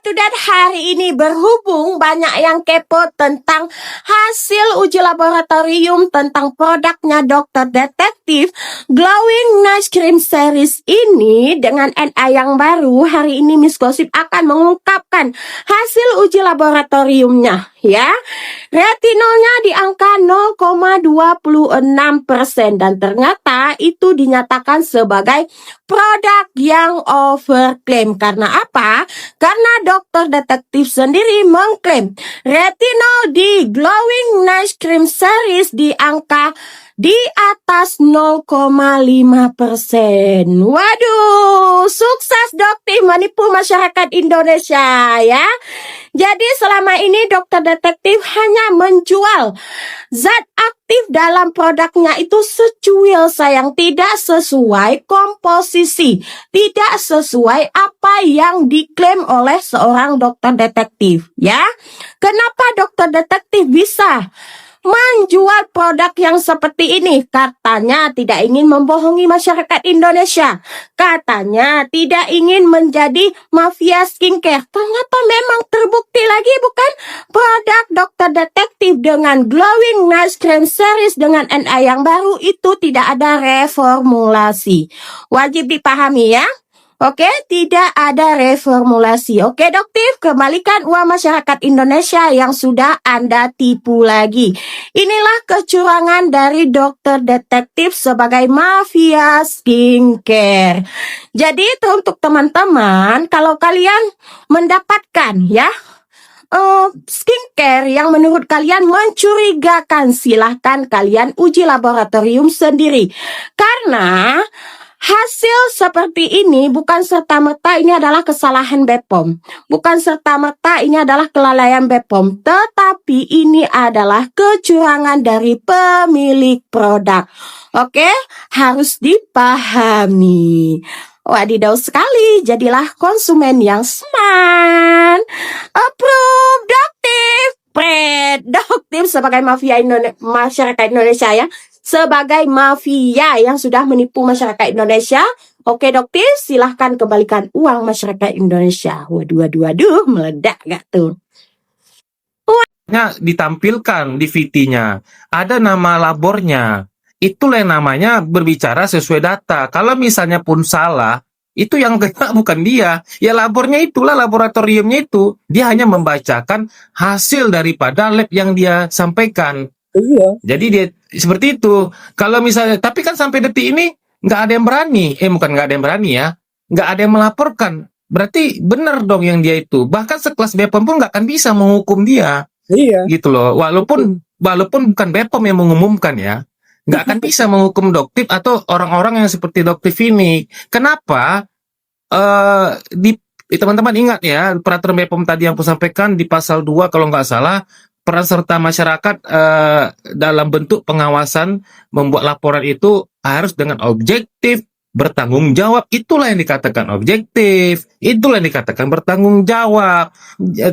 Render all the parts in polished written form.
to that, hari ini berhubung banyak yang kepo tentang hasil uji laboratorium tentang produknya Dokter Detektif Glowing Night Cream Series ini dengan NA yang baru. Hari ini Miss Gosip akan mengungkapkan hasil uji laboratoriumnya ya. Retinolnya di angka 0,26% dan ternyata itu dinyatakan sebagai produk yang overclaim. Karena apa? Karena Dokter Detektif sendiri mengklaim retinol di Glowing Night Cream Series di angka di atas 0,5%. Waduh, sukses Dokter menipu masyarakat Indonesia ya. Jadi selama ini Dokter Detektif hanya menjual zat aktif dalam produknya itu secuil sayang, tidak sesuai komposisi, tidak sesuai apa yang diklaim oleh seorang dokter detektif ya. Kenapa Dokter Detektif bisa menjual produk yang seperti ini? Katanya tidak ingin membohongi masyarakat Indonesia. Katanya tidak ingin menjadi mafia skincare. Ternyata memang terbukti lagi, bukan? Produk Dokter Detektif dengan Glowing Night Cream Series dengan NA yang baru itu tidak ada reformulasi. Wajib dipahami ya. Oke, tidak ada reformulasi. Oke, Dokter, kembalikan uang masyarakat Indonesia yang sudah Anda tipu lagi. Inilah kecurangan dari Dokter Detektif sebagai mafia skincare. Jadi, itu untuk teman-teman, kalau kalian mendapatkan ya skincare yang menurut kalian mencurigakan, silahkan kalian uji laboratorium sendiri. Karena hasil seperti ini bukan serta-merta ini adalah kesalahan BPOM. Bukan serta-merta ini adalah kelalaian BPOM. Tetapi ini adalah kecurangan dari pemilik produk. Oke, harus dipahami. Wadidaw sekali, jadilah konsumen yang smart. Approve, Dokter. Dokter sebagai mafia masyarakat Indonesia ya. Sebagai mafia yang sudah menipu masyarakat Indonesia. Oke Dokter, silahkan kembalikan uang masyarakat Indonesia. Waduh, meledak gak tuh? Ditampilkan di VT-nya, ada nama labornya. Itulah yang namanya berbicara sesuai data. Kalau misalnya pun salah, itu yang kena bukan dia. Ya labornya itulah, laboratoriumnya itu. Dia hanya membacakan hasil daripada lab yang dia sampaikan. Iya. Jadi dia seperti itu. Kalau misalnya, tapi kan sampai detik ini nggak ada yang berani. Bukan nggak ada yang berani ya. Nggak ada yang melaporkan. Berarti benar dong yang dia itu. Bahkan sekelas BPOM pun nggak akan bisa menghukum dia. Iya. Gitu loh. Walaupun bukan BPOM yang mengumumkan ya. Nggak akan bisa menghukum Dokter atau orang-orang yang seperti Dokter ini. Kenapa? Teman-teman ingat ya, peraturan BPOM tadi yang aku sampaikan di pasal 2 kalau nggak salah, peran serta masyarakat dalam bentuk pengawasan membuat laporan itu harus dengan objektif, bertanggung jawab. Itulah yang dikatakan objektif, itulah yang dikatakan bertanggung jawab.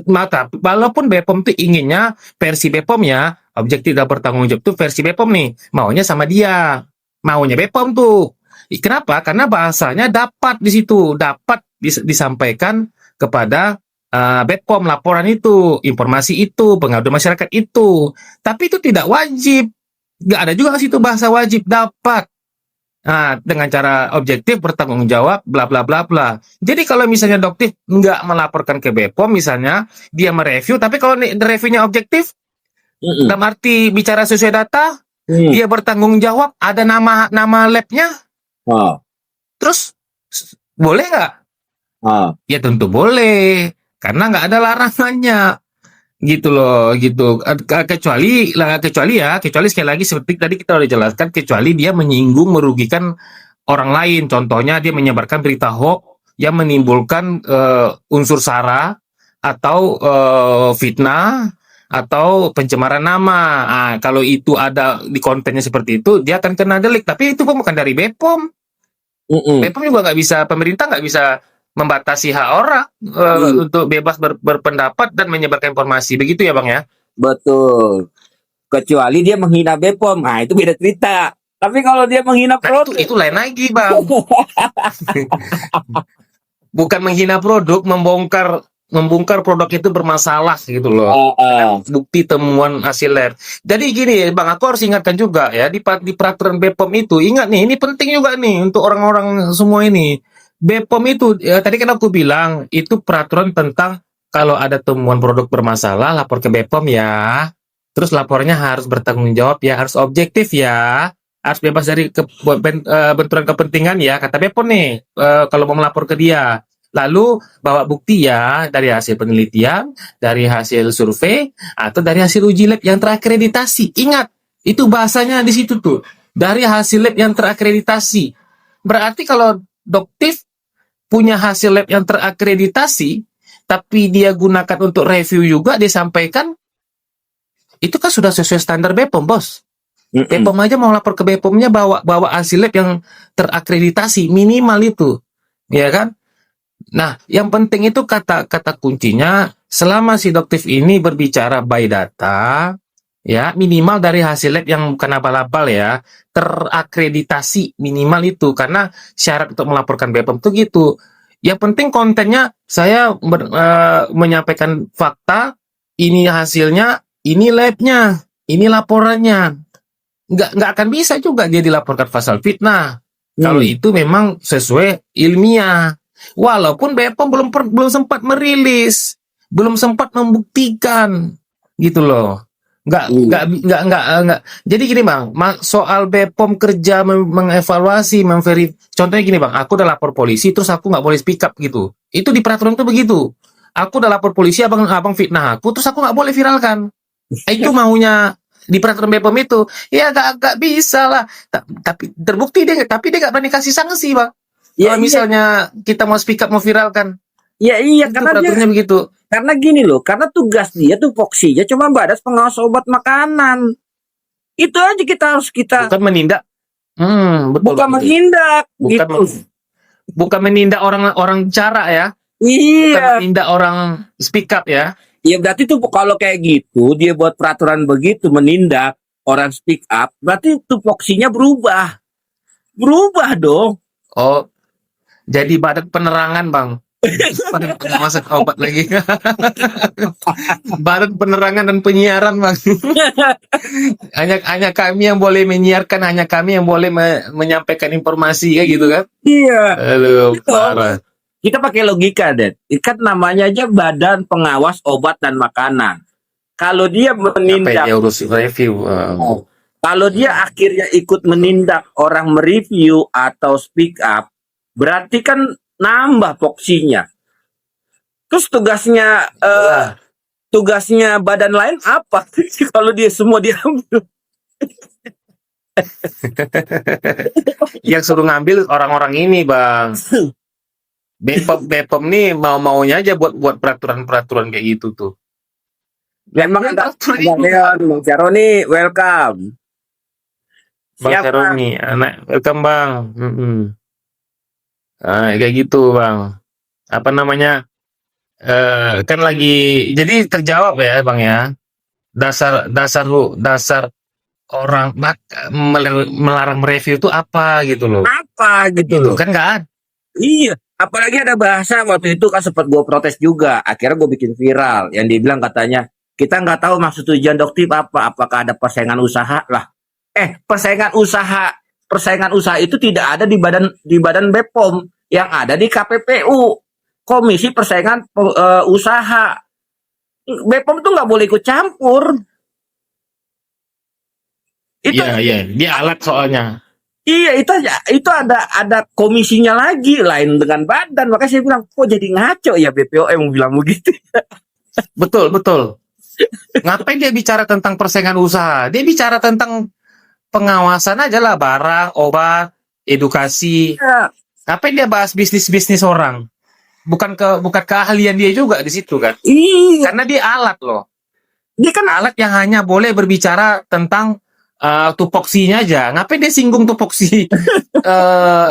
Maka walaupun BPOM itu inginnya versi BPOM ya, objektif dan bertanggung jawab itu versi BPOM nih, maunya sama dia, maunya BPOM tuh. Kenapa? Karena bahasanya dapat di situ, dapat disampaikan kepada BPOM laporan itu, informasi itu, pengaduan masyarakat itu. Tapi itu tidak wajib. Nggak ada juga di situ bahasa wajib, dapat. Nah, dengan cara objektif, bertanggung jawab, bla bla bla bla. Jadi kalau misalnya Dokter nggak melaporkan ke BPOM misalnya, dia mereview, tapi kalau reviewnya objektif, dalam arti bicara sesuai data, dia bertanggung jawab, ada nama labnya, terus boleh nggak? Ya tentu boleh. Karena nggak ada larangannya, gitu loh, gitu. Kecuali sekali lagi seperti tadi kita udah jelaskan, kecuali dia menyinggung, merugikan orang lain. Contohnya dia menyebarkan berita hoax yang menimbulkan unsur sara atau fitnah atau pencemaran nama. Kalau itu ada di kontennya seperti itu, dia akan kena delik. Tapi itu bukan dari BPOM. BPOM juga nggak bisa, pemerintah nggak bisa membatasi hak orang untuk bebas berpendapat dan menyebarkan informasi. Begitu ya Bang ya? Betul. Kecuali dia menghina BPOM. Nah, itu beda cerita. Tapi kalau dia menghina produk, itu lain lagi Bang. Bukan menghina produk, membongkar membongkar produk itu bermasalah gitu loh. Bukti temuan hasil lab. Jadi gini Bang, aku harus ingatkan juga ya di peraturan BPOM itu. Ingat nih, ini penting juga nih untuk orang-orang semua ini. BPOM itu tadi kan aku bilang itu peraturan tentang kalau ada temuan produk bermasalah lapor ke BPOM ya. Terus lapornya harus bertanggung jawab ya, harus objektif ya. Harus bebas dari benturan kepentingan ya, kata BPOM nih kalau mau melapor ke dia. Lalu bawa bukti ya dari hasil penelitian, dari hasil survei, atau dari hasil uji lab yang terakreditasi. Ingat, itu bahasanya di situ tuh. Dari hasil lab yang terakreditasi. Berarti kalau Doktif punya hasil lab yang terakreditasi, tapi dia gunakan untuk review juga, dia sampaikan, itu kan sudah sesuai standar BPOM, bos. BPOM aja mau lapor ke BPOM-nya bawa hasil lab yang terakreditasi, minimal itu. Ya kan? Nah, yang penting itu kata kuncinya, selama si Doktif ini berbicara by data, ya minimal dari hasil lab yang bukan abal-abal ya, terakreditasi minimal itu, karena syarat untuk melaporkan BPOM itu gitu. Yang penting kontennya saya menyampaikan fakta, ini hasilnya, ini labnya, ini laporannya. Nggak akan bisa juga dia dilaporkan pasal fitnah. Kalau itu memang sesuai ilmiah. Walaupun BPOM belum sempat merilis, belum sempat membuktikan, gitu loh. Nggak. Jadi gini Bang, soal BPOM kerja mengevaluasi, contohnya gini Bang, aku udah lapor polisi, terus aku nggak boleh speak up gitu. Itu di peraturan itu begitu. Aku udah lapor polisi, abang fitnah aku, terus aku nggak boleh viralkan. Itu maunya di peraturan BPOM itu. Ya nggak bisa lah. Tapi terbukti tapi dia nggak berani kasih sanksi Bang. Ya, kalau misalnya kita mau speak up, mau viralkan. Iya, itu karena peraturannya begitu. Karena gini loh, karena tugas dia tuh foksinya cuma Badan Pengawas Obat Makanan. Itu aja bukan menindak. Betul. Bukan menindak. Bukan menindak orang cara ya. Iya. Bukan menindak orang speak up ya. Iya, berarti tuh kalau kayak gitu, dia buat peraturan begitu menindak orang speak up, berarti tupoksinya berubah. Berubah dong. Oh. Jadi badan penerangan Bang. Badan pengawasan obat lagi. Badan penerangan dan penyiaran Bang. hanya kami yang boleh menyiarkan, hanya kami yang boleh menyampaikan informasi ya gitu kan. Iya. Aduh, parah. Kita pakai logika, Dad. Kan namanya aja Badan Pengawas Obat dan Makanan. Kalau dia menindak, dia urus review. Kalau dia akhirnya ikut menindak orang mereview atau speak up, berarti kan nambah voksinya. Terus tugasnya badan lain apa? Kalau dia semua diambil. Yang suruh ngambil orang-orang ini Bang. BPOM nih maunya aja buat peraturan kayak gitu tuh. Memang ada Bang Jaroni, welcome. Bang Jaroni, welcome Bang. Kayak gitu Bang. Apa namanya? Kan lagi jadi terjawab ya Bang ya. Dasar orang melarang mereview itu apa gitu loh. Apa gitu loh. Kan nggak ada. Iya, apalagi ada bahasa waktu itu kan sempat gue protes juga. Akhirnya gue bikin viral yang dibilang katanya kita nggak tahu maksud tujuan Doktif apa. Apakah ada persaingan usaha lah? Persaingan usaha itu tidak ada di badan BPOM, yang ada di KPPU, Komisi Persaingan Usaha. BPOM itu nggak boleh ikut campur. Iya, dia alat soalnya. Iya, itu ada komisinya lagi lain dengan badan. Makanya saya bilang, kok jadi ngaco ya BPOM bilang begitu. Betul. Ngapain dia bicara tentang persaingan usaha? Dia bicara tentang pengawasan aja lah, barang, obat, edukasi. Ya. Ngapain dia bahas bisnis orang? Bukan keahlian dia juga di situ kan? Iya. Karena dia alat loh. Dia kan alat yang hanya boleh berbicara tentang tupoksinya aja. Ngapain dia singgung tupoksi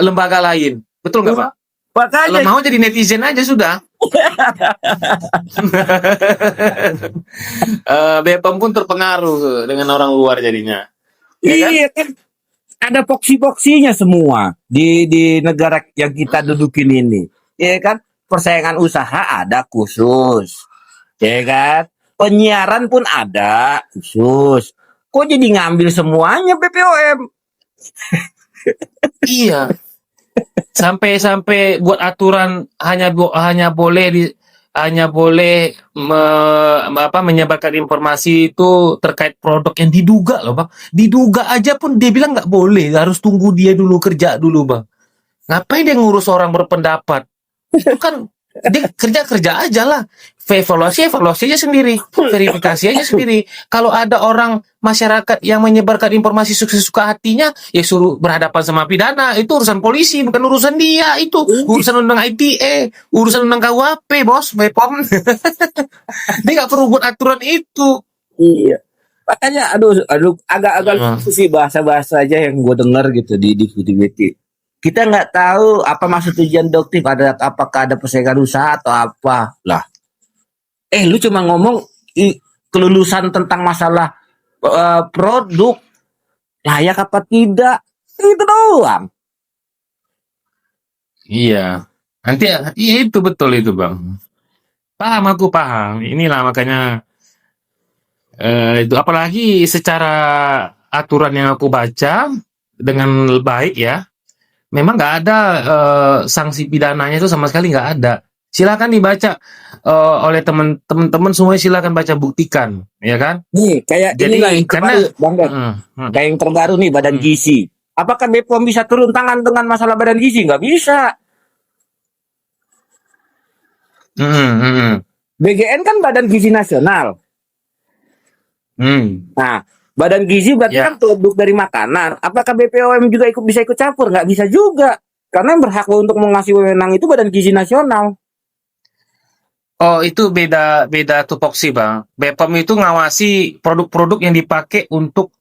lembaga lain? Betul nggak Pak? Makanya kalau mau jadi netizen aja sudah. BPOM pun terpengaruh dengan orang luar jadinya. Iya kan? Ada voksi-voksinya semua di negara yang kita dudukin ini. Iya kan? persaingan usaha ada khusus, ya kan? Penyiaran pun ada khusus. Kok jadi ngambil semuanya BPOM? Iya. Sampai buat aturan hanya boleh menyebarkan informasi itu terkait produk yang diduga loh, Bang. Diduga aja pun dia bilang nggak boleh, harus tunggu dia dulu kerja dulu, Bang. Ngapain dia ngurus orang berpendapat? Itu kan dia kerja aja lah. Evaluasi aja sendiri, verifikasi aja sendiri. Kalau ada orang masyarakat yang menyebarkan informasi suka hatinya, ya suruh berhadapan sama pidana. Itu urusan polisi, bukan urusan dia. Itu urusan undang ITE, urusan undang KUHP, bos, BPOM. Dia nggak perlu buat aturan itu. Iya. Makanya aduh agak-agak lucu sih bahasa-bahasa aja yang gue dengar gitu di TV. Kita nggak tahu apa maksud tujuan doktif, apakah ada persaingan usaha atau apa lah. Lu cuma ngomong kelulusan tentang masalah produk layak apa tidak, itu doang. Iya. Nanti iya itu betul itu, Bang. Aku paham. Inilah makanya itu apalagi secara aturan yang aku baca dengan baik ya. Memang nggak ada sanksi pidananya itu sama sekali nggak ada. Silakan dibaca oleh teman-teman semua, silakan baca, buktikan, ya kan? Nih, kayak Jadi inilah yang karena terbaru, Bang Ded. Kayak yang terbaru nih, badan gizi. Apakah BPOM bisa turun tangan dengan masalah badan gizi? Nggak bisa. BGN kan badan gizi nasional. Nah, badan gizi berarti Ya. kan produk dari makanan. Apakah BPOM juga bisa ikut campur? Nggak bisa juga. Karena yang berhak untuk mengasih wewenang itu badan gizi nasional. Oh, itu beda tupoksi, Bang. BPOM itu ngawasi produk-produk yang dipakai untuk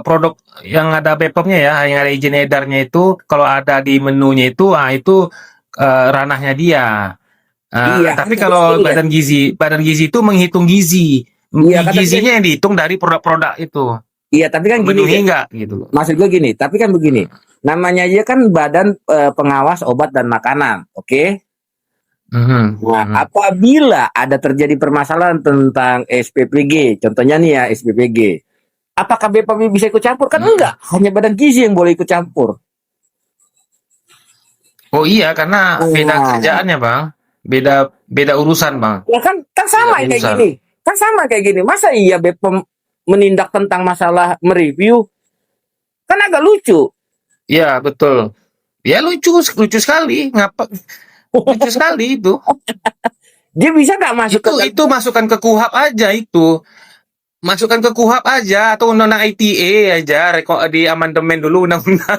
produk yang ada BPOM-nya ya, yang ada izin edarnya itu, kalau ada di menunya itu, itu ranahnya dia. Iya, Tapi kan kalau betul ya. badan gizi itu menghitung gizi. Iya, kan Gizinya yang dihitung dari produk-produk itu. Iya, tapi kan gini, Memenuhi Ded. enggak gitu loh. Maksud gue gini, tapi kan begini. Namanya aja kan badan pengawas obat dan makanan, oke? Nah, apabila ada terjadi permasalahan tentang SPPG, contohnya nih ya SPPG, apakah BPOM bisa ikut campur? Kan enggak, hanya badan gizi yang boleh ikut campur. Oh iya, karena beda Nah. kerjaannya, Bang. Beda urusan, Bang. Ya kan sama Beda kayak urusan. gini. Kan sama kayak gini. Masa iya BPOM menindak tentang masalah mereview? Kan agak lucu. Iya, betul. Ya lucu sekali. Lucu sekali itu. Dia bisa nggak masuk Itu masukan ke KUHP aja itu. Masukkan ke KUHP aja atau undang-undang ITE aja, di amandemen dulu undang-undang.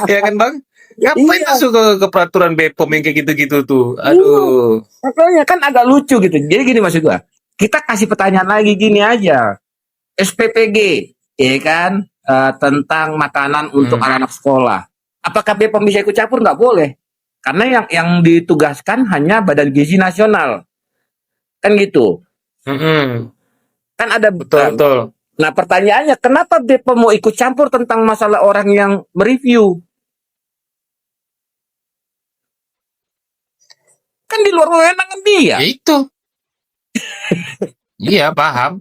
Ya kan, Bang? Ngapain Iya. masuk ke peraturan BPOM yang kayak gitu-gitu tuh? Aduh. Makanya kan agak lucu gitu. Jadi gini maksud gua. Kita kasih pertanyaan lagi gini aja. SPPG, ya kan, tentang makanan untuk anak-anak sekolah. Apakah BPOM bisa ikut campur? Nggak boleh. Karena yang ditugaskan hanya Badan Gizi Nasional. Kan gitu. Kan ada Betul. Nah, pertanyaannya kenapa BPOM mau ikut campur tentang masalah orang yang mereview? Kan di luar wewenang dia. Ya itu. Iya, paham.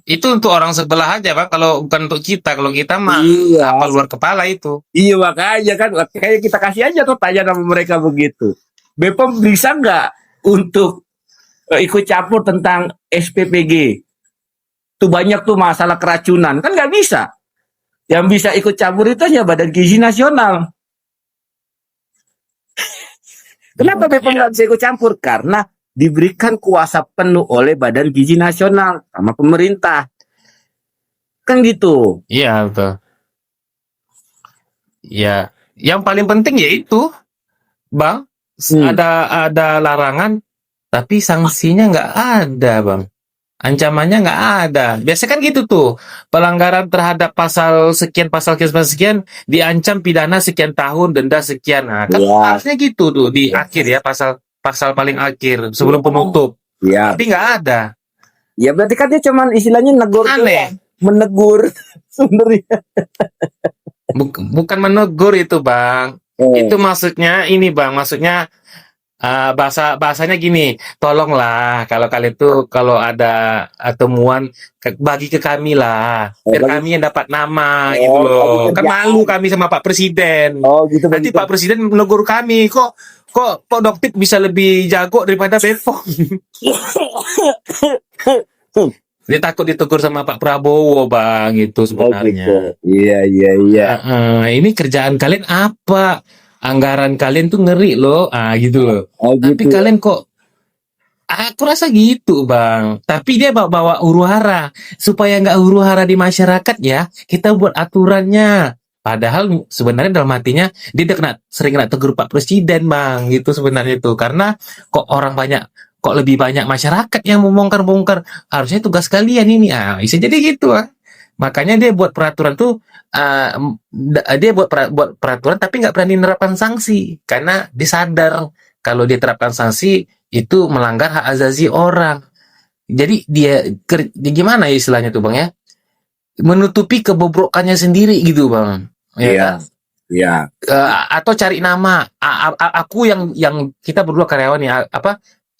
Itu untuk orang sebelah aja, Bang. Kalau bukan untuk kita. Kalau kita mah Iya. apa luar kepala itu. Iya, makanya kan kayak kita kasih aja tuh tanya sama mereka begitu. BPOM bisa nggak untuk ikut campur tentang SPPG? Tuh banyak tuh masalah keracunan. Kan nggak bisa. Yang bisa ikut campur itu hanya Badan Gizi Nasional. Kenapa BPOM nggak bisa ikut campur? Karena diberikan kuasa penuh oleh Badan Gizi Nasional sama pemerintah. Kan gitu. Iya, betul. Ya, yang paling penting yaitu, Bang, ada larangan, tapi sanksinya nggak ada, Bang. Ancamannya nggak ada. Biasanya kan gitu tuh, pelanggaran terhadap pasal sekian, diancam pidana sekian tahun, denda sekian. Nah, kan harusnya gitu tuh di akhir ya, pasal paling akhir sebelum penutup. Iya. Tapi nggak ada. Ya berarti kan dia cuman istilahnya negur. Aneh. Menegur sebenarnya. Bukan menegur itu, Bang. Itu maksudnya ini, Bang. Maksudnya bahasanya gini, tolonglah kalau kalian tuh kalau ada temuan bagi ke kami lah, Oh, biar bagi, kami yang dapat nama gitu oh, bagi loh. Kan kerjaan. malu kami sama Pak Presiden. Oh, gitu Nanti begitu. Pak Presiden menegur kami, kok Dokter bisa lebih jago daripada Bepom. Dia takut ditegur sama Pak Prabowo, Bang, itu Oh, gitu. sebenarnya. Iya, iya, iya. Ini kerjaan kalian apa? Anggaran kalian tuh ngeri loh, gitu loh. Oh, Tapi gitu. kalian kok, aku rasa gitu, Bang. Tapi dia bawa huru-hara. Supaya nggak huru-hara di masyarakat ya, kita buat aturannya. Padahal sebenarnya dalam hatinya, dia udah sering kena tegur Pak Presiden, Bang. Gitu sebenarnya itu. Karena kok lebih banyak masyarakat yang membongkar-bongkar. Harusnya tugas kalian ini. Bisa jadi gitu, makanya dia buat peraturan tuh, dia buat peraturan tapi nggak berani nerapkan sanksi karena dia sadar kalau dia terapkan sanksi itu melanggar hak asasi orang. Jadi dia gimana ya istilahnya tuh, Bang, ya? Menutupi kebobrokannya sendiri gitu, Bang. Ya Iya, kan? iya. Atau cari nama. Aku yang kita berdua karyawan ya,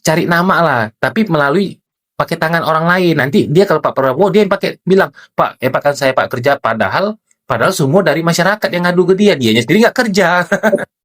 cari nama lah, tapi melalui pakai tangan orang lain. Nanti dia kalau Pak Prabowo dia yang pakai bilang, Pak, kan saya Pak kerja, padahal semua dari masyarakat yang ngadu ke dia, dianya sendiri nggak kerja.